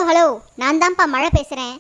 Hello, நான் தான்ப்பா மழை பேசுகிறேன்.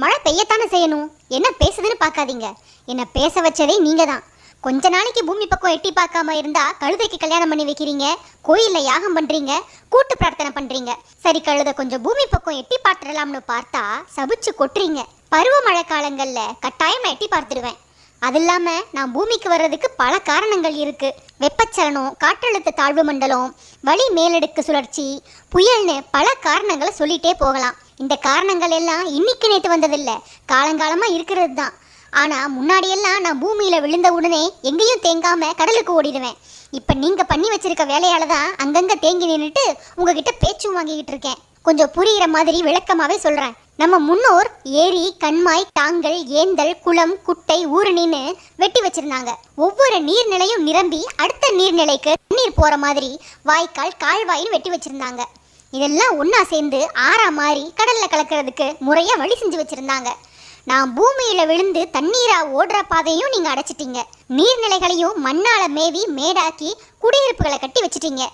மழை பெய்யத்தானே செய்யணும். என்ன பேசுதுன்னு பார்க்காதீங்க. என்னை பேச வச்சதே நீங்கள் தான். கொஞ்ச நாளைக்கு பூமி பக்கம் எட்டி பார்க்காம இருந்தால் கழுதைக்கு கல்யாணம் பண்ணி வைக்கிறீங்க, கோயிலில் யாகம் பண்ணுறீங்க, கூட்டு பிரார்த்தனை பண்ணுறீங்க. சரி, கழுதை கொஞ்சம் பூமி பக்கம் எட்டி பார்த்துடலாம்னு பார்த்தா சபிச்சு கொட்டுறீங்க. பருவமழை காலங்களில் கட்டாயம் நான் எட்டி பார்த்துடுவேன். அது இல்லாமல் நான் பூமிக்கு வர்றதுக்கு பல காரணங்கள் இருக்குது. வெப்பச்சலனம், காற்றழுத்த தாழ்வு மண்டலம், வளி மேலடுக்கு சுழற்சி, புயல்னு பல காரணங்களை சொல்லிகிட்டே போகலாம். இந்த காரணங்கள் எல்லாம் இன்னைக்கு நேற்று வந்ததில்லை, காலங்காலமாக இருக்கிறது தான். ஆனால் முன்னாடியெல்லாம் நான் பூமியில் விழுந்த உடனே எங்கேயும் தேங்காமல் கடலுக்கு ஓடிடுவேன். இப்போ நீங்கள் பண்ணி வச்சிருக்க வேலையால் தான் அங்கங்கே தேங்கி நின்றுட்டு உங்ககிட்ட பேச்சும் வாங்கிக்கிட்டு இருக்கேன். கொஞ்சம் புரிகிற மாதிரி விளக்கமாகவே சொல்கிறேன். நம்ம முன்னோர் ஏரி, கண்மாய், தாங்கல், ஏந்தல், குளம், குட்டை, ஊரணின்னு வெட்டி வச்சிருந்தாங்க. ஒவ்வொரு நீர்நிலையும் நிரம்பி அடுத்த நீர்நிலைக்கு தண்ணீர் போகிற மாதிரி வாய்க்கால், கால்வாயின்னு வெட்டி வச்சிருந்தாங்க. இதெல்லாம் ஒன்றா சேர்ந்து ஆறா மாறி கடலில் கலக்கிறதுக்கு முறையாக வழி செஞ்சு வச்சுருந்தாங்க. நான் பூமியில் விழுந்து தண்ணீராக ஓடுற பாதையும் நீங்கள் அடைச்சிட்டீங்க. நீர்நிலைகளையும் மண்ணால் மேவி மேடாக்கி குடியிருப்புகளை கட்டி வச்சிட்டீங்க.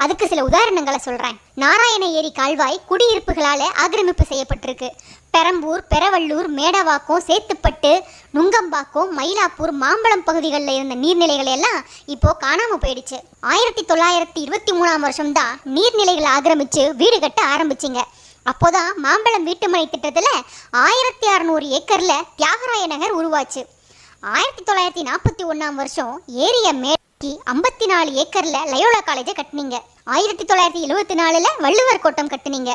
அதுக்கு சில உதாரணங்களை சொல்கிறேன். நாராயண ஏரி கால்வாய் குடியிருப்புகளால் ஆக்கிரமிப்பு செய்யப்பட்டிருக்கு. பெரம்பூர், பெரவள்ளூர், மேடவாக்கம், சேத்துப்பட்டு, நுங்கம்பாக்கம், மயிலாப்பூர், மாம்பழம் பகுதிகளில் இருந்த நீர்நிலைகள் எல்லாம் இப்போது காணாமல் போயிடுச்சு. 1923ஆம் வருஷம்தான் நீர்நிலைகளை ஆக்கிரமித்து வீடு கட்ட ஆரம்பிச்சிங்க. அப்போதான் மாம்பழம் வீட்டுமனை திட்டத்தில் 1600 ஏக்கரில் தியாகராய நகர் உருவாச்சு. 1941ஆம் வருஷம் ஏரிய 54 ஏக்கர்ல லயோலா காலேஜை கட்டினீங்க. 1974 வள்ளுவர் கோட்டம் கட்டினீங்க.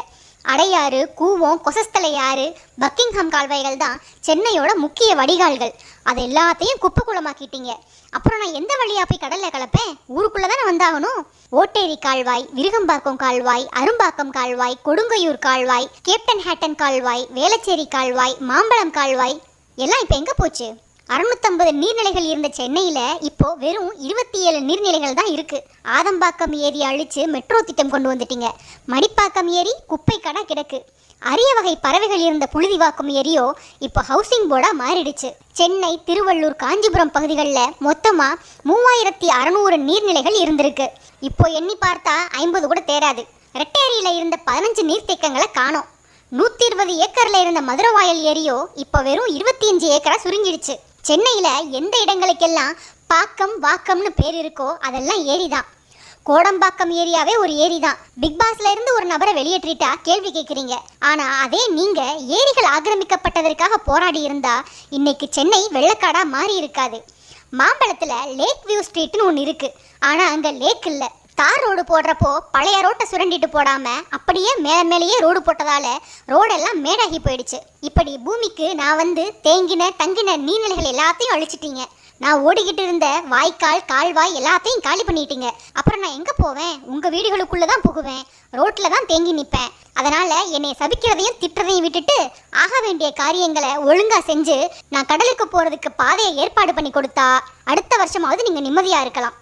அடையாறு, கூவம், கொசஸ்தலை ஆறு, பக்கிங்ஹாம் கால்வாய்கள் தான் சென்னையோட முக்கிய வடிகால்கள். அது எல்லாத்தையும் குப்பை குளமாக்கிட்டீங்க. அப்புறம் நான் எந்த வழியாக போய் கடலில் கலப்பேன்? ஊருக்குள்ளே தானே வந்தாகணும். ஓட்டேரி கால்வாய், விருகம்பாக்கம் கால்வாய், அரும்பாக்கம் கால்வாய், கொடுங்கையூர் கால்வாய், கேப்டன் ஹேட்டன் கால்வாய், வேளச்சேரி கால்வாய், மாம்பழம் கால்வாய் எல்லாம் இப்போ எங்கே போச்சு? 650 நீர்நிலைகள் இருந்த சென்னையில் இப்போ வெறும் 27 நீர்நிலைகள் தான் இருக்குது. ஆதம்பாக்கம் ஏரி அழித்து மெட்ரோ திட்டம் கொண்டு வந்துட்டீங்க. மடிப்பாக்கம் ஏரி குப்பை கடை கிடக்கு. அரிய வகை பறவைகள் இருந்த புழுதிவாக்கம் ஏரியோ இப்போ ஹவுசிங் போர்டாக மாறிடுச்சு. சென்னை, திருவள்ளூர், காஞ்சிபுரம் பகுதிகளில் மொத்தமாக 3600 நீர்நிலைகள் இருந்திருக்கு. இப்போ எண்ணி பார்த்தா 50 கூட தேராது. ரெட்டேரியில் இருந்த 15 நீர்த்தேக்கங்களை காணோம். 120 ஏக்கரில் இருந்த மதுரவாயல் ஏரியோ இப்போ வெறும் 25 ஏக்கரா சுருங்கிடுச்சு. சென்னையில் எந்த இடங்களுக்கெல்லாம் பாக்கம், வாக்கம்னு பேர் இருக்கோ அதெல்லாம் ஏரி தான். கோடம்பாக்கம் ஏரியாவே ஒரு ஏரி தான். பிக் பாஸ்ல இருந்து ஒரு நபரை வெளியேற்றிட்டா கேள்வி கேட்குறீங்க. ஆனால் அதே நீங்கள் ஏரிகள் ஆக்கிரமிக்கப்பட்டதற்காக போராடி இருந்தா இன்னைக்கு சென்னை வெள்ளக்காடாக மாறி இருக்காது. மாம்பழத்தில் லேக் வியூ ஸ்ட்ரீட்னு ஒன்று இருக்குது. ஆனால் அங்கே லேக் இல்லை. தார் ரோடு போடுறப்போ பழைய ரோட்டை சுரண்டிட்டு போடாமல் அப்படியே மேலேயே ரோடு போட்டதால் ரோடெல்லாம் மேடாகி போயிடுச்சு. இப்படி பூமிக்கு நான் வந்து தங்கின நீர்நிலைகள் எல்லாத்தையும் அழிச்சிட்டீங்க. நான் ஓடிக்கிட்டு இருந்த வாய்க்கால், கால்வாய் எல்லாத்தையும் காலி பண்ணிட்டீங்க. அப்புறம் நான் எங்கே போவேன்? உங்கள் வீடுகளுக்குள்ளே தான் புகுவேன், ரோட்டில் தான் தேங்கி நிற்பேன். அதனால் என்னை சபிக்கிறதையும் திட்டுறதையும் விட்டுட்டு ஆக வேண்டிய காரியங்களை ஒழுங்காக செஞ்சு நான் கடலுக்கு போகிறதுக்கு பாதையை ஏற்பாடு பண்ணி கொடுத்தா அடுத்த வருஷமாவது நீங்கள் நிம்மதியாக இருக்கலாம்.